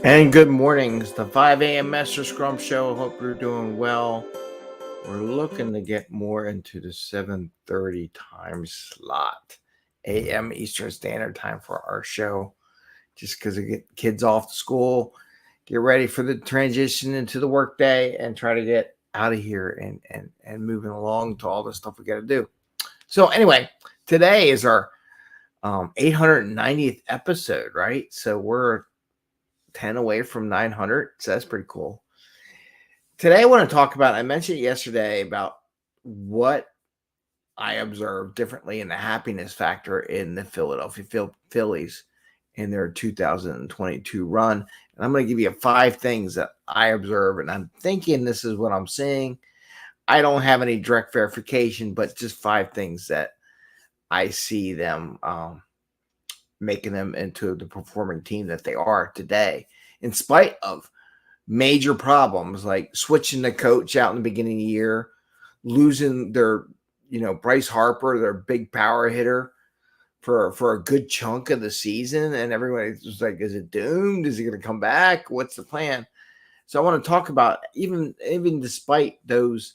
And good morning. It's the 5 a.m. Mester Scrum Show. Hope you're doing well. We're looking to get more into the 7:30 time slot, a.m. Eastern Standard Time for our show, just because we get kids off to school, get ready for the transition into the workday, and try to get out of here and moving along to all the stuff we got to do. So anyway, today is our 890th episode, right? So we're 10 away from 900. So that's pretty cool. Today, I want to talk about, I mentioned yesterday about what I observed differently in the happiness factor in the Philadelphia Phillies in their 2022 run. And I'm going to give you 5 things that I observe, and I'm thinking this is what I'm seeing. I don't have any direct verification, but just 5 things that I see them making them into the performing team that they are today, in spite of major problems like switching the coach out in the beginning of the year, losing their, Bryce Harper, their big power hitter, for a good chunk of the season, and everybody was like, "Is it doomed? Is he going to come back? What's the plan?" So I want to talk about even despite those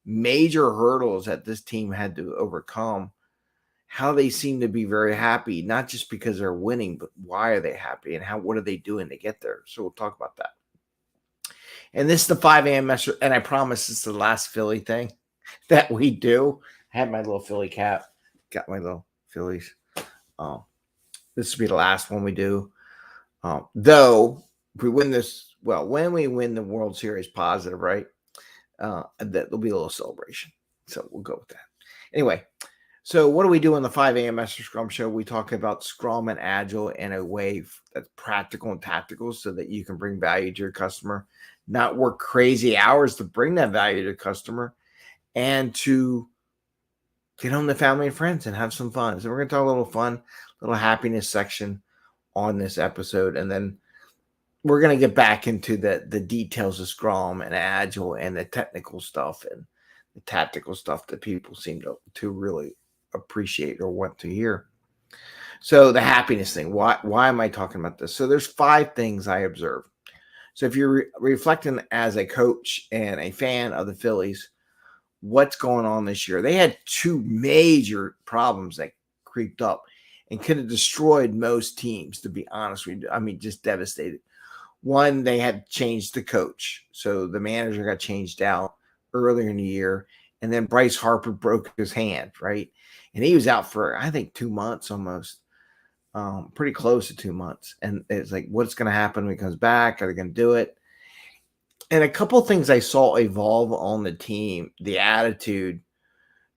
major hurdles that this team had to overcome, how they seem to be very happy, not just because they're winning, but why are they happy and what are they doing to get there? So we'll talk about that. And this is the 5 a.m. message, and I promise it's the last Philly thing that we do. I have my little Philly cap, got my little Phillies. This will be the last one we do. Though, if we win this, well, when we win the World Series positive, right? There'll be a little celebration. So we'll go with that. Anyway, so what do we do in the 5 a.m. Mester Scrum Show? We talk about Scrum and Agile in a way that's practical and tactical so that you can bring value to your customer, not work crazy hours to bring that value to the customer, and to get home to family and friends and have some fun. So we're going to talk a little fun, little happiness section on this episode. And then we're going to get back into the details of Scrum and Agile and the technical stuff and the tactical stuff that people seem to really appreciate or want to hear. So the happiness thing, why am I talking about this? So there's 5 things I observe. So if you're reflecting as a coach and a fan of the Phillies, what's going on this year? They had 2 major problems that creeped up and could have destroyed most teams, to be honest with you. I mean, just devastated. One, they had changed the coach. So the manager got changed out earlier in the year. And then Bryce Harper broke his hand, right? And he was out for, I think, 2 months almost, pretty close to 2 months. And it's like, what's going to happen when he comes back? Are they going to do it? And a couple of things I saw evolve on the team, the attitude,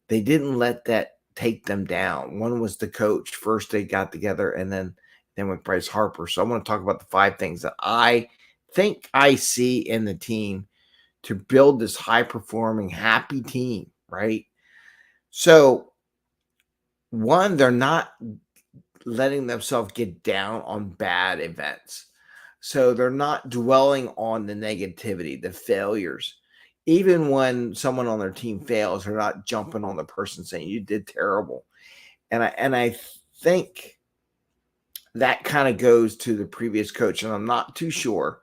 they didn't let that take them down. One was the coach. First they got together, and then with Bryce Harper. So I want to talk about the 5 things that I think I see in the team to build this high-performing, happy team, right? So, one, they're not letting themselves get down on bad events. So they're not dwelling on the negativity, the failures. Even when someone on their team fails, they're not jumping on the person saying you did terrible. And I think that kind of goes to the previous coach, and I'm not too sure.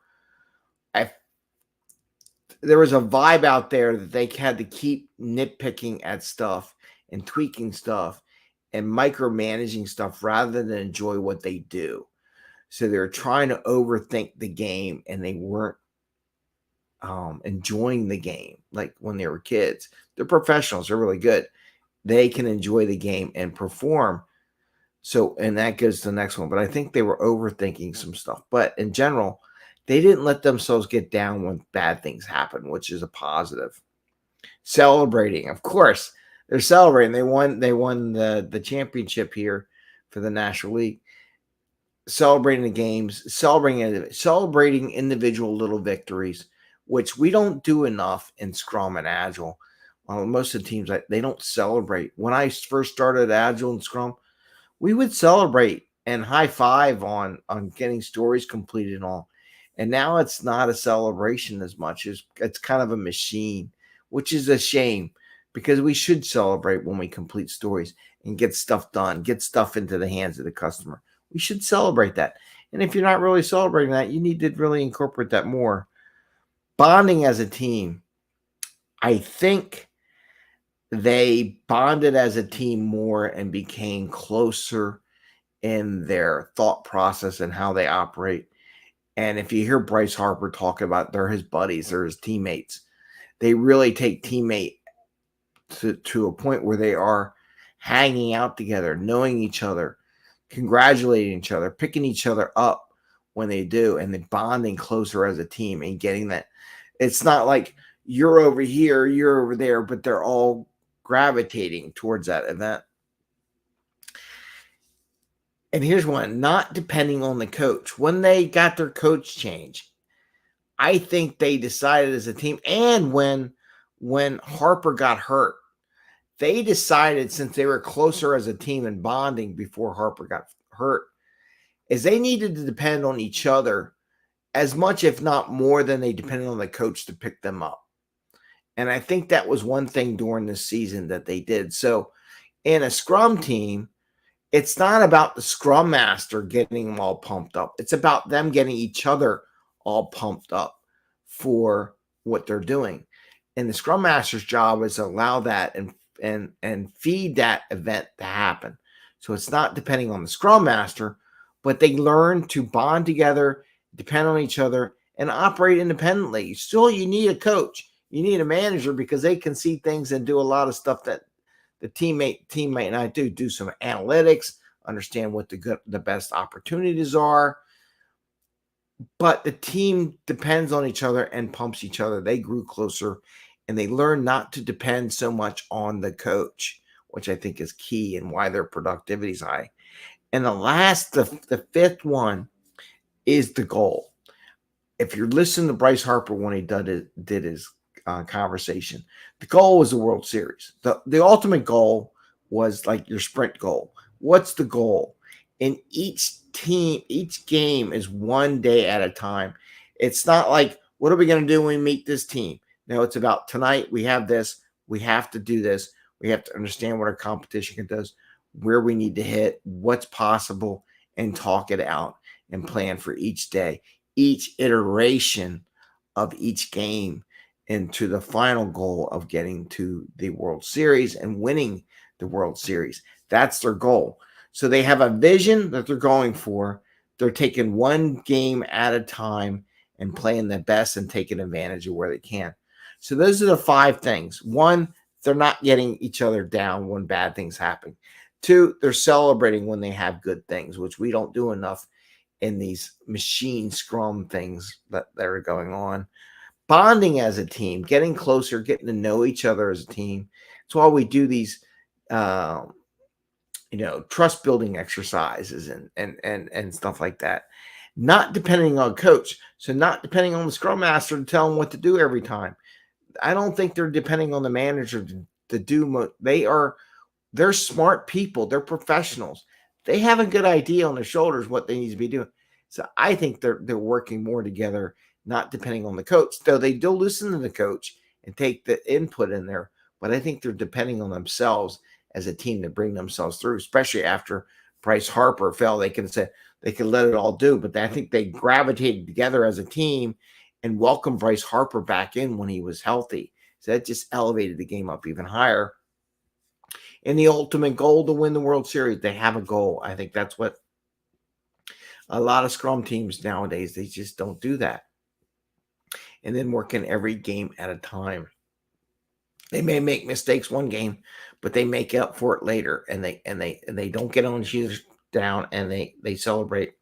There was a vibe out there that they had to keep nitpicking at stuff and tweaking stuff and micromanaging stuff rather than enjoy what they do. So they're trying to overthink the game, and they weren't enjoying the game like when they were kids. They're professionals. They're really good. They can enjoy the game and perform. So, and that goes to the next one. But I think they were overthinking some stuff. But in general, they didn't let themselves get down when bad things happen, which is a positive. Celebrating, of course, they're celebrating. They won the championship here for the National League. Celebrating the games, celebrating individual little victories, which we don't do enough in Scrum and Agile. Most of the teams, they don't celebrate. When I first started Agile and Scrum, we would celebrate and high five on getting stories completed and all. And now it's not a celebration as much as it's kind of a machine, which is a shame because we should celebrate when we complete stories and get stuff done, get stuff into the hands of the customer. We should celebrate that. And if you're not really celebrating that, you need to really incorporate that more. Bonding as a team, I think they bonded as a team more and became closer in their thought process and how they operate. And if you hear Bryce Harper talk about they're his buddies, they're his teammates, they really take teammate to a point where they are hanging out together, knowing each other, congratulating each other, picking each other up when they do, and then bonding closer as a team and getting that. It's not like you're over here, you're over there, but they're all gravitating towards that event. And here's one, not depending on the coach. When they got their coach change, I think they decided as a team, and when Harper got hurt, they decided, since they were closer as a team and bonding before Harper got hurt, is they needed to depend on each other as much, if not more, than they depended on the coach to pick them up. And I think that was one thing during this season that they did. So in a scrum team, it's not about the scrum master getting them all pumped up. It's about them getting each other all pumped up for what they're doing. And the scrum master's job is to allow that and feed that event to happen. So it's not depending on the scrum master, but they learn to bond together, depend on each other, and operate independently. Still, you need a coach. You need a manager, because they can see things and do a lot of stuff that the team might not do. Do some analytics, understand what the best opportunities are. But the team depends on each other and pumps each other. They grew closer, and they learn not to depend so much on the coach, which I think is key and why their productivity is high. And the fifth one is the goal. If you're listening to Bryce Harper when he did his conversation, the goal was the World Series. The ultimate goal was like your sprint goal. What's the goal? And each game is one day at a time. It's not like, what are we going to do when we meet this team? No, it's about tonight we have this. We have to do this. We have to understand what our competition does, where we need to hit, what's possible, and talk it out and plan for each day, each iteration of each game, into the final goal of getting to the World Series and winning the World Series. That's their goal. So they have a vision that they're going for. They're taking one game at a time and playing the best and taking advantage of where they can. So those are the 5 things. 1, they're not getting each other down when bad things happen. 2, they're celebrating when they have good things, which we don't do enough in these machine scrum things that are going on. Bonding as a team, getting closer, getting to know each other as a team. That's why we do these, trust building exercises and stuff like that. Not depending on coach. So not depending on the scrum master to tell them what to do every time. I don't think they're depending on the manager to do. They're smart people. They're professionals. They have a good idea on their shoulders what they need to be doing. So I think they're working more together, not depending on the coach. Though they do listen to the coach and take the input in there, but I think they're depending on themselves as a team to bring themselves through, especially after Bryce Harper fell. They can let it all do, but I think they gravitated together as a team and welcomed Bryce Harper back in when he was healthy. So that just elevated the game up even higher. And the ultimate goal to win the World Series, they have a goal. I think that's what a lot of scrum teams nowadays, they just don't do that. And then working every game at a time. They may make mistakes one game, but they make up for it later, and they don't get on shoes down, and they celebrate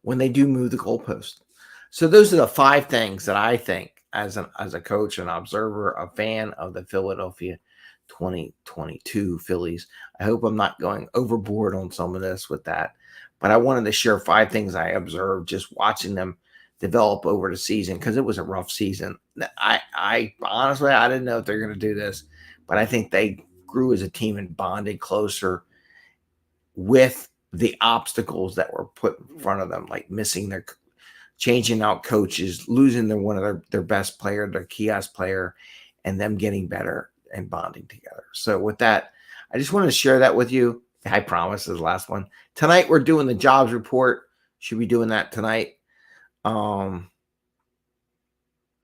when they do move the goalpost. So those are the 5 things that I think, as a coach, an observer, a fan of the Philadelphia 2022 Phillies. I hope I'm not going overboard on some of this with that, but I wanted to share 5 things I observed just watching them develop over the season, because it was a rough season. I honestly, I didn't know if they're going to do this, but I think they grew as a team and bonded closer with the obstacles that were put in front of them, like changing out coaches, losing one of their best player, their kiosk player, and them getting better and bonding together. So with that, I just wanted to share that with you. I promise is the last one. Tonight we're doing the jobs report. Should be doing that tonight. And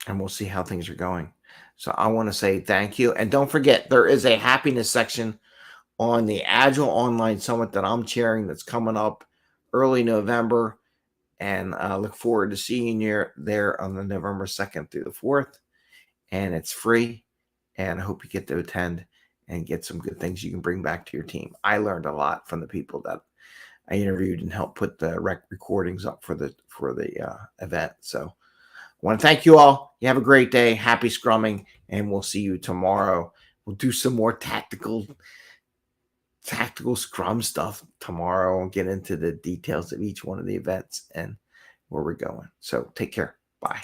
we'll see how things are going. So I want to say thank you. And don't forget, there is a happiness section on the Agile Online Summit that I'm chairing that's coming up early November. And I look forward to seeing you there on the November 2nd through the 4th. And it's free. And I hope you get to attend and get some good things you can bring back to your team. I learned a lot from the people that I interviewed and helped put the recordings up for the event. So I want to thank you all. You have a great day. Happy scrumming, and we'll see you tomorrow. We'll do some more tactical Scrum stuff tomorrow and get into the details of each one of the events and where we're going. So take care. Bye.